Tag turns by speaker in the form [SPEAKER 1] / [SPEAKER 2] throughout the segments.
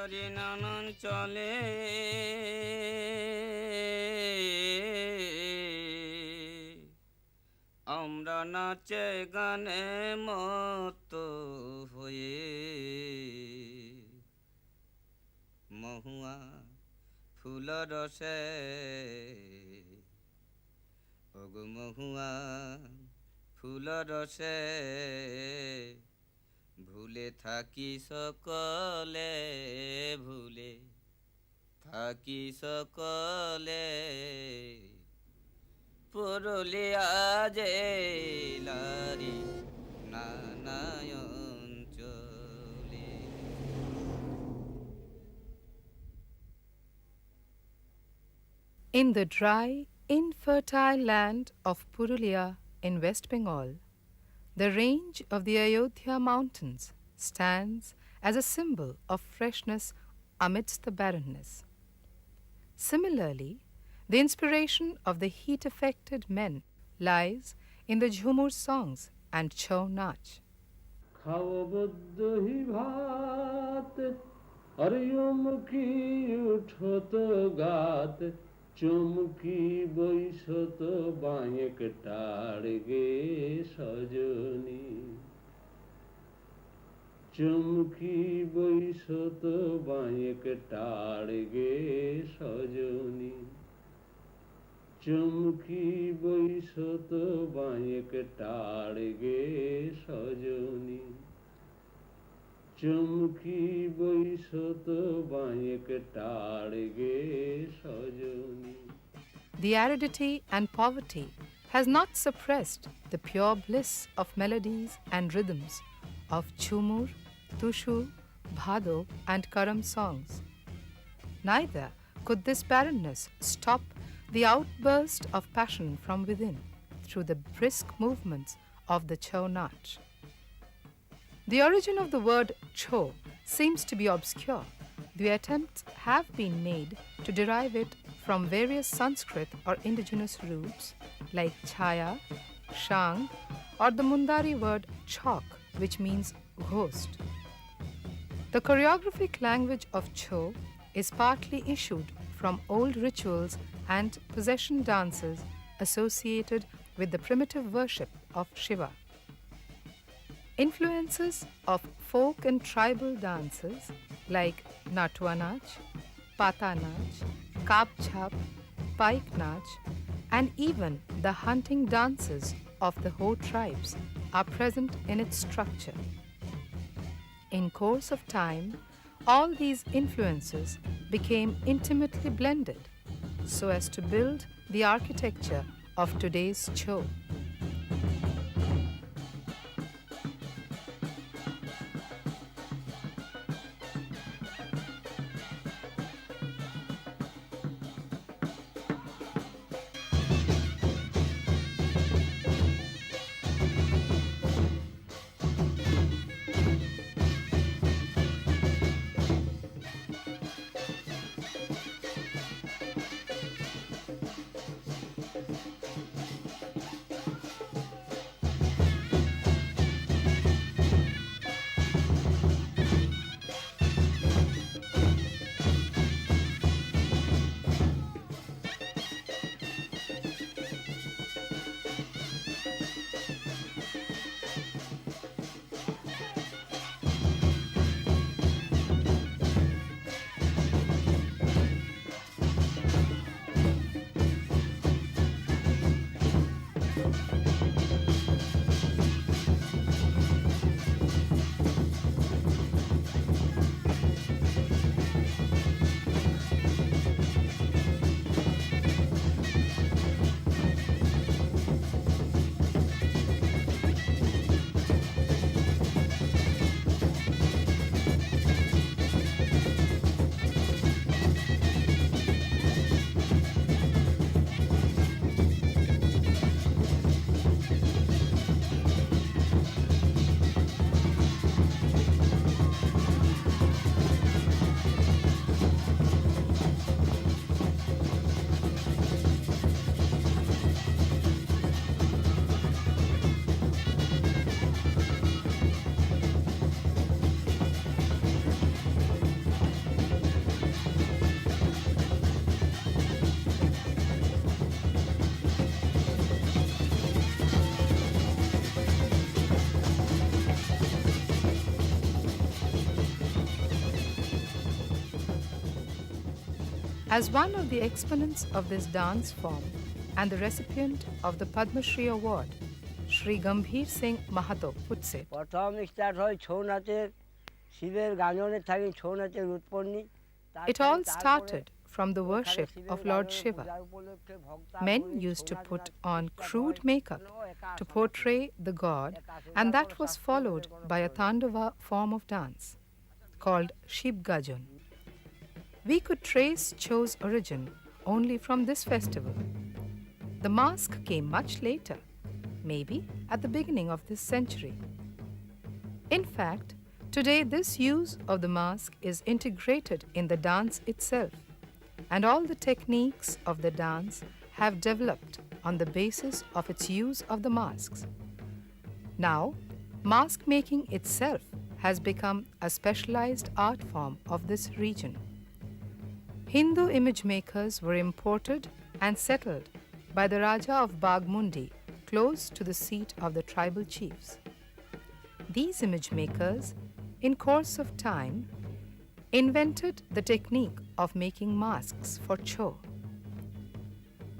[SPEAKER 1] বাংলারি নানান চলে আমরা নাচে গানে মত হয়ে মহুয়া ফুল রসে ওগো মহুয়া ফুল রসে ভুলে থাকি সকলে ভুলে থাকি সকলে পুরুলিয়া জেলারি নানায় অঞ্চলে।
[SPEAKER 2] In the dry, infertile land of Purulia in West Bengal, the range of the Ayodhya mountains stands as a symbol of freshness amidst the barrenness. Similarly, the inspiration of the heat-affected men lies in the Jhumur songs and Chhau Nach.
[SPEAKER 3] খাও বদ্দহি ভাত হরিয়মুখী উঠত গাত চুমকি বৈশত বাঁয়েক টাড় গে সজনী চুমকি বৈশত বাঁয়েক টাড় গে সজনী চুমকি বৈশত বাঁয়েক টাড় গে সজনী চুমকি বৈশত বাঁয়েক টাড় গে Sajani.
[SPEAKER 2] The aridity and poverty has not suppressed the pure bliss of melodies and rhythms of Chhumur, Tushu, Bhado and Karam songs. Neither could this barrenness stop the outburst of passion from within through the brisk movements of the Chhau Nach. The origin of the word Chho seems to be obscure. The attempts have been made to derive it from various Sanskrit or indigenous roots like chaya, shang, or the Mundari word chok, which means ghost. The choreographic language of Chho is partly issued from old rituals and possession dances associated with the primitive worship of Shiva. Influences of folk and tribal dances like Natwa Nach, Pata Nach, Kap Chhap, Pike Nach, and even the hunting dances of the Ho tribes are present in its structure. In course of time, all these influences became intimately blended so as to build the architecture of today's Chho. As one of the exponents of this dance form and the recipient of the Padma Shri Award, Shri Gambhir Singh Mahato puts it,
[SPEAKER 4] প্রথম start হয় ছৌ নাচের শিবের গাজনে থাকি ছৌ নাচের উৎপত্তি
[SPEAKER 2] it all started from the worship of Lord Shiva. Men used to put on crude makeup to portray the god, and that was followed by a Tandava form of dance called Shib Gajan. We could trace Chhau's origin only from this festival. The mask came much later, maybe at the beginning of this century. In fact, today this use of the mask is integrated in the dance itself, and all the techniques of the dance have developed on the basis of its use of the masks. Now, mask making itself has become a specialized art form of this region. Hindu image makers were imported and settled by the Raja of Bagmundi close to the seat of the tribal chiefs. These image makers, in course of time, invented the technique of making masks for Chhau.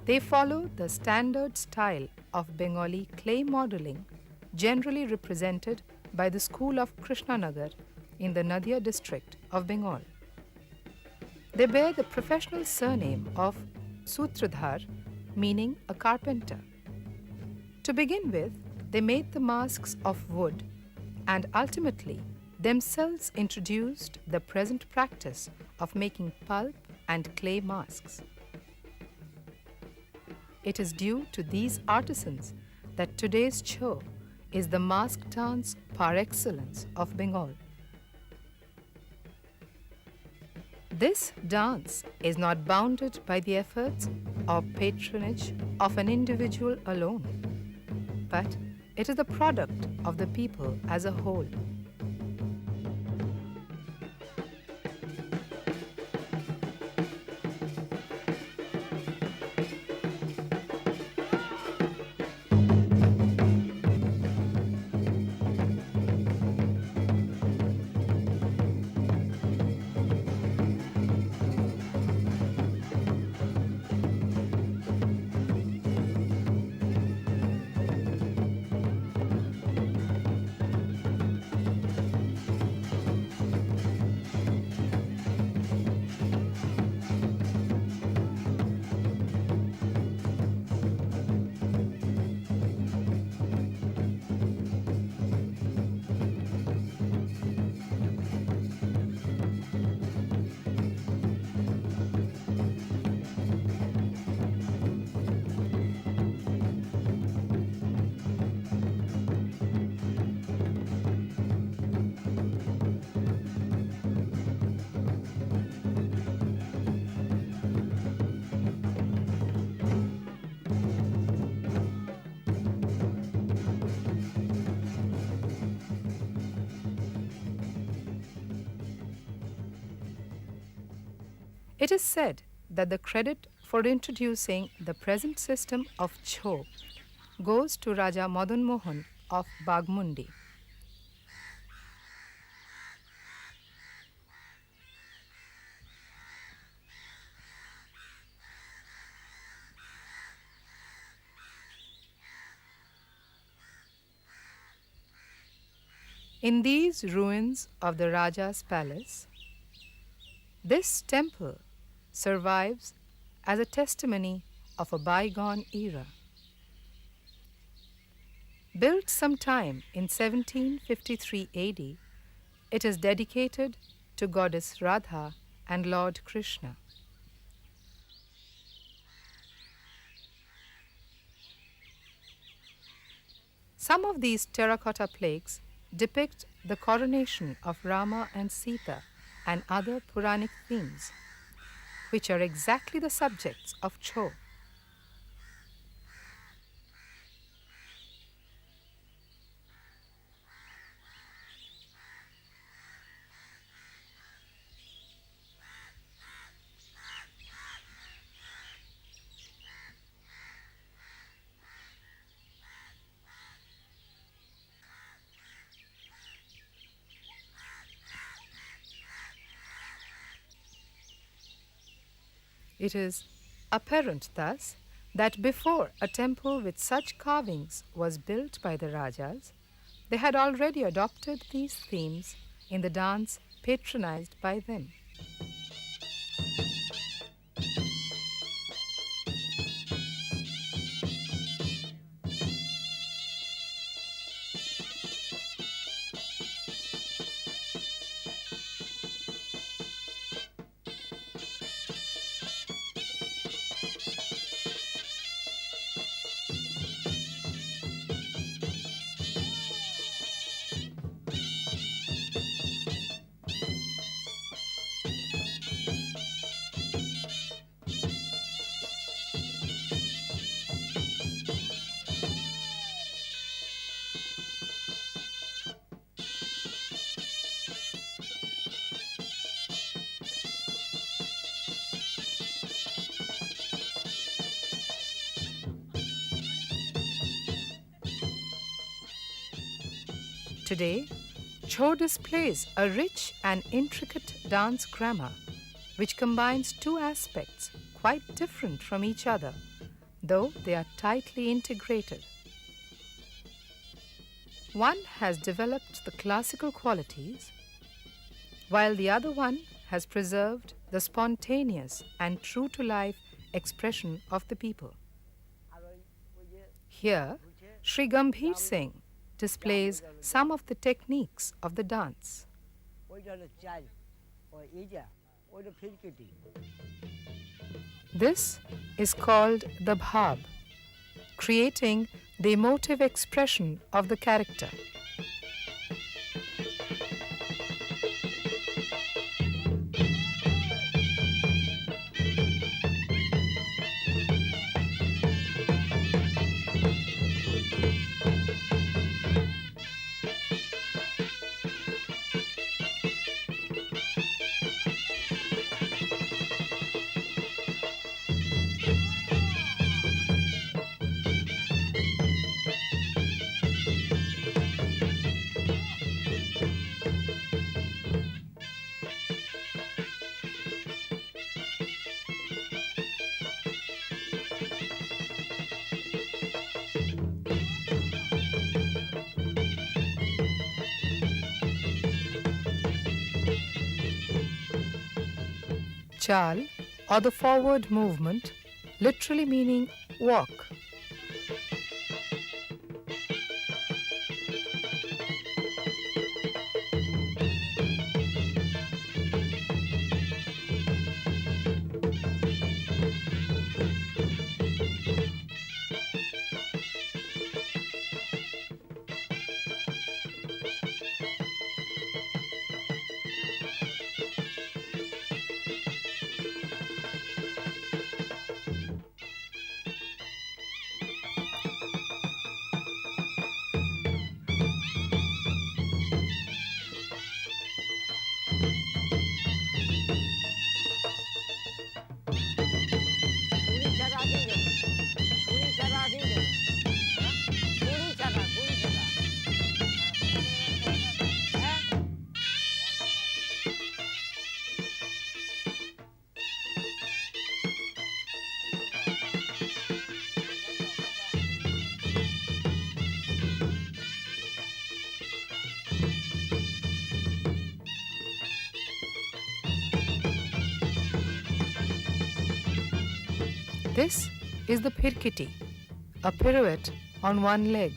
[SPEAKER 2] They followed the standard style of Bengali clay modeling, generally represented by the school of Krishnanagar in the Nadia district of Bengal. They bear the professional surname of Sutradhar, meaning a carpenter. To begin with, they made the masks of wood and ultimately themselves introduced the present practice of making pulp and clay masks. It is due to these artisans that today's Chhau is the mask dance par excellence of Bengal. This dance is not bounded by the efforts or patronage of an individual alone, but it is the product of the people as a whole. It is said that the credit for introducing the present system of Chhau goes to Raja Madan Mohan of Bagmundi. In these ruins of the Raja's palace, this temple survives as a testimony of a bygone era. Built sometime in 1753 AD, it is dedicated to goddess Radha and Lord Krishna. Some of these terracotta plaques depict the coronation of Rama and Sita and other Puranic themes, which are exactly the subjects of Chhau. It is apparent thus that before a temple with such carvings was built by the Rajas, they had already adopted these themes in the dance patronized by them. Today, Chhau displays a rich and intricate dance grammar which combines two aspects quite different from each other, though they are tightly integrated. One has developed the classical qualities, while the other one has preserved the spontaneous and true-to-life expression of the people. Here, Sri Gambhir Singh displays some of the techniques of the dance. This is called the bhav, creating the emotive expression of the character. Chal, or the forward movement, literally meaning walk. This is the pirkiti, a pirouette on one leg.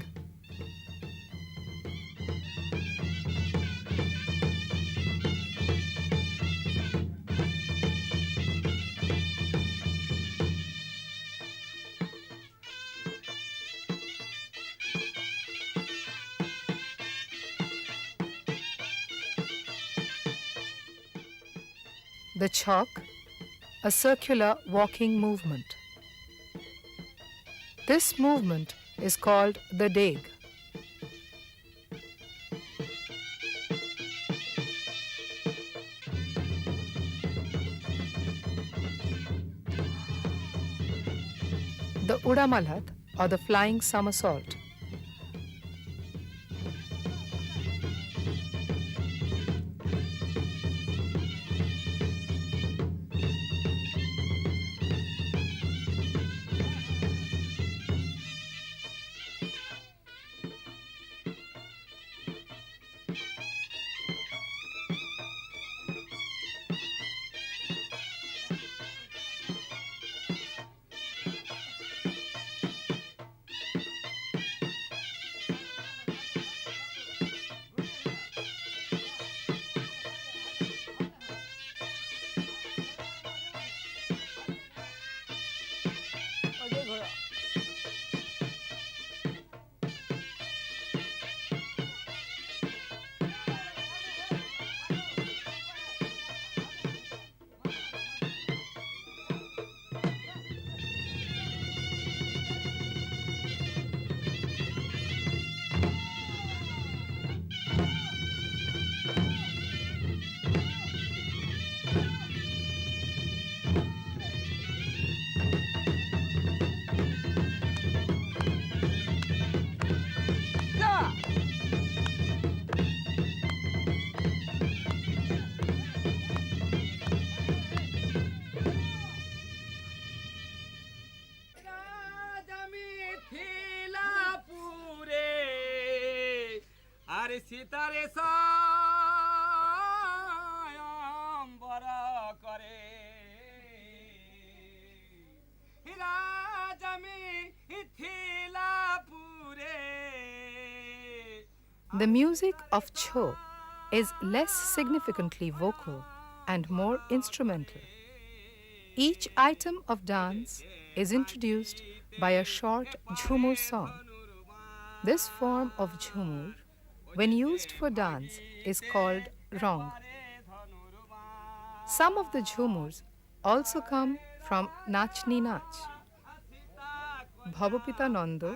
[SPEAKER 2] The chok, a circular walking movement. This movement is called the deg. The udamalat, or the flying somersault.
[SPEAKER 1] আরে সীতারে সম্বর করে রাজামি থিলাপুরে।
[SPEAKER 2] The music of Chhau is less significantly vocal and more instrumental. Each item of dance is introduced by a short Jhumur song. This form of Jhumur, when used for dance, is called Rong. Some of the Jhumurs also come from Nachni Nach. Bhavapita Nando,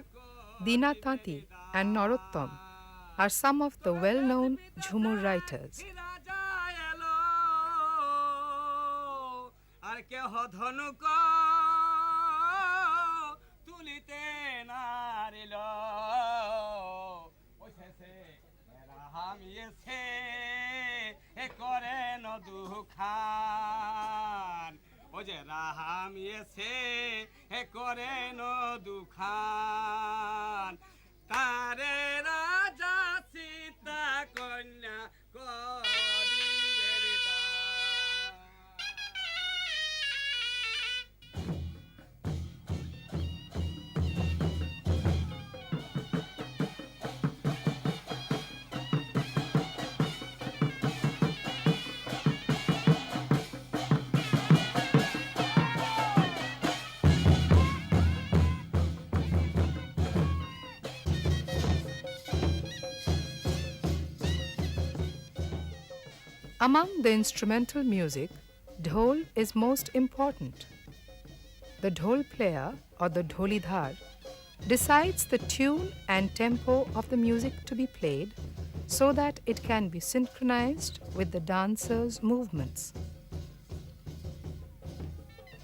[SPEAKER 2] Dina Tati, and Narottam are some of the well-known Jhumur writers.
[SPEAKER 1] আর কেহ ধনুক তুলিতে নারিল ওইসে রাহামিয়েছে করে ন দুখান ও যে রাহামিয়েছে করে ন দুখান তারে রাজা সীতা কন্যা করিবে দান।
[SPEAKER 2] Among the instrumental music, dhol is most important. The dhol player or the dholidhar decides the tune and tempo of the music to be played so that it can be synchronized with the dancer's movements.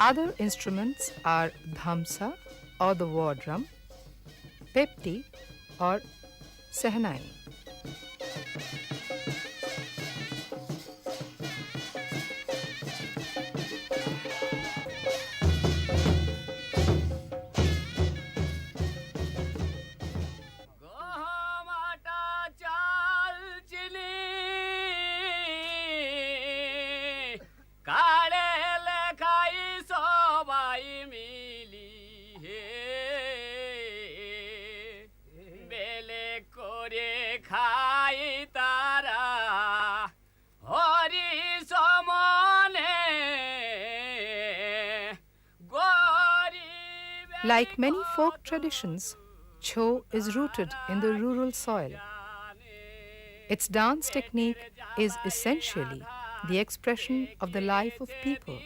[SPEAKER 2] Other instruments are dhamsa or the war drum, pepti or sehnai. Like many folk traditions, Chhau is rooted in the rural soil. Its dance technique is essentially the expression of the life of people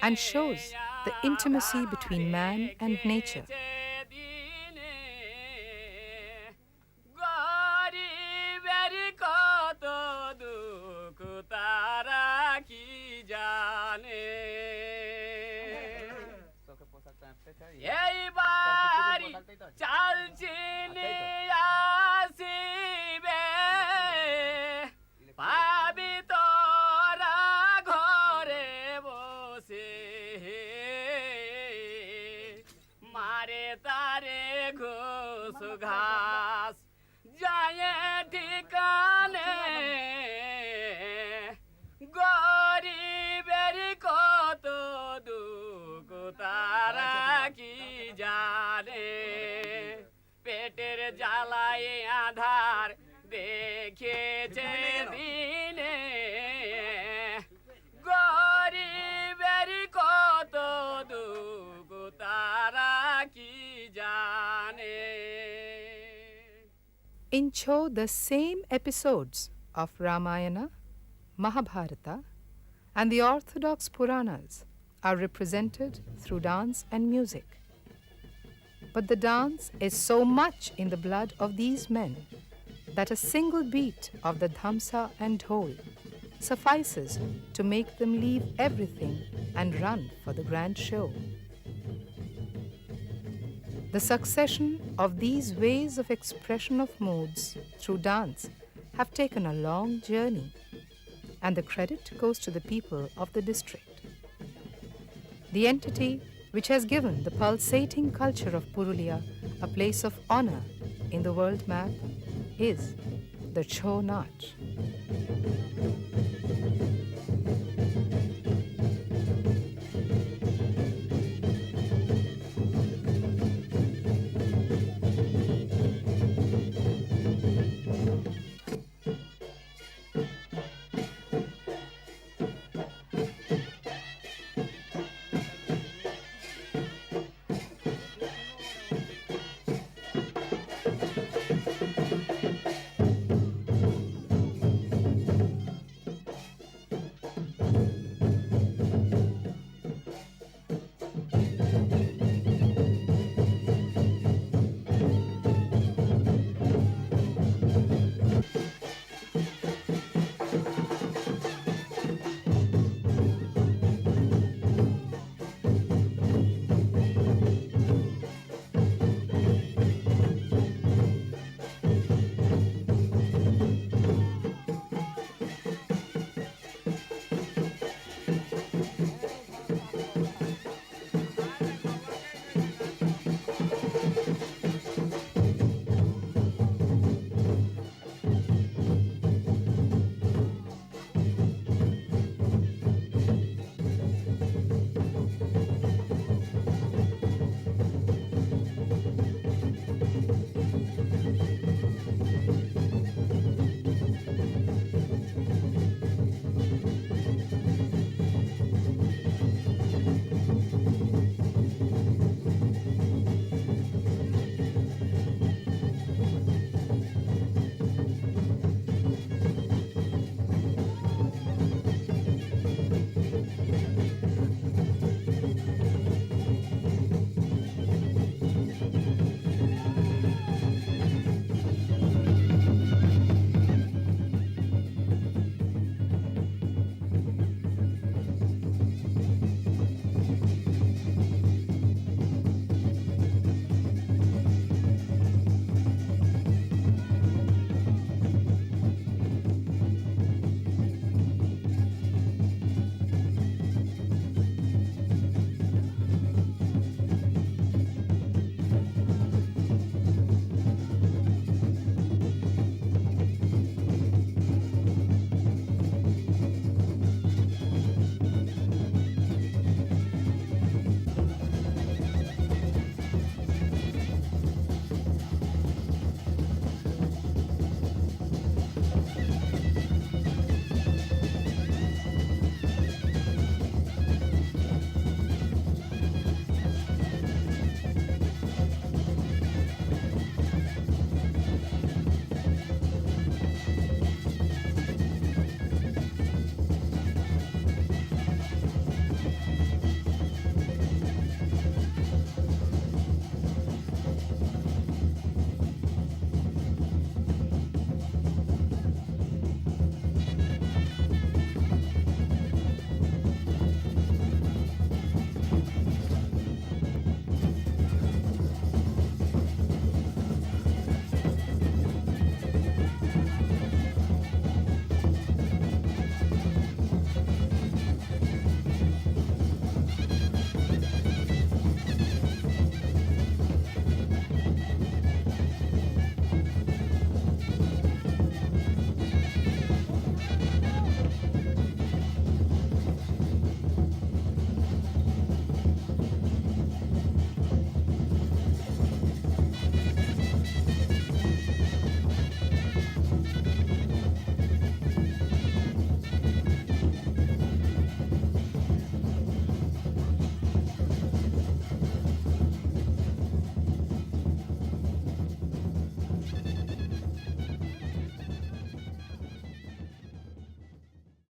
[SPEAKER 2] and shows the intimacy between man and nature.
[SPEAKER 1] এইবারি চাল চিনি আসিবে পাবি তোরা ঘরে বসে মারে তারে ঘোষ ঘাস যায় ঠিকানে গরিবের কত দুঃখ তারা কি জানে পেটের জ্বালায় আধার দেখেছে দিনে গরিবের কত দুঃখ তারা কি জানে।
[SPEAKER 2] In Chhau, the same episodes of Ramayana, Mahabharata, and the Orthodox Puranas are represented through dance and music. But the dance is so much in the blood of these men that a single beat of the dhamsa and dhol suffices to make them leave everything and run for the grand show. The succession of these ways of expression of moods through dance have taken a long journey, and the credit goes to the people of the district. The entity which has given the pulsating culture of Purulia a place of honor in the world map is the Chhau Nach.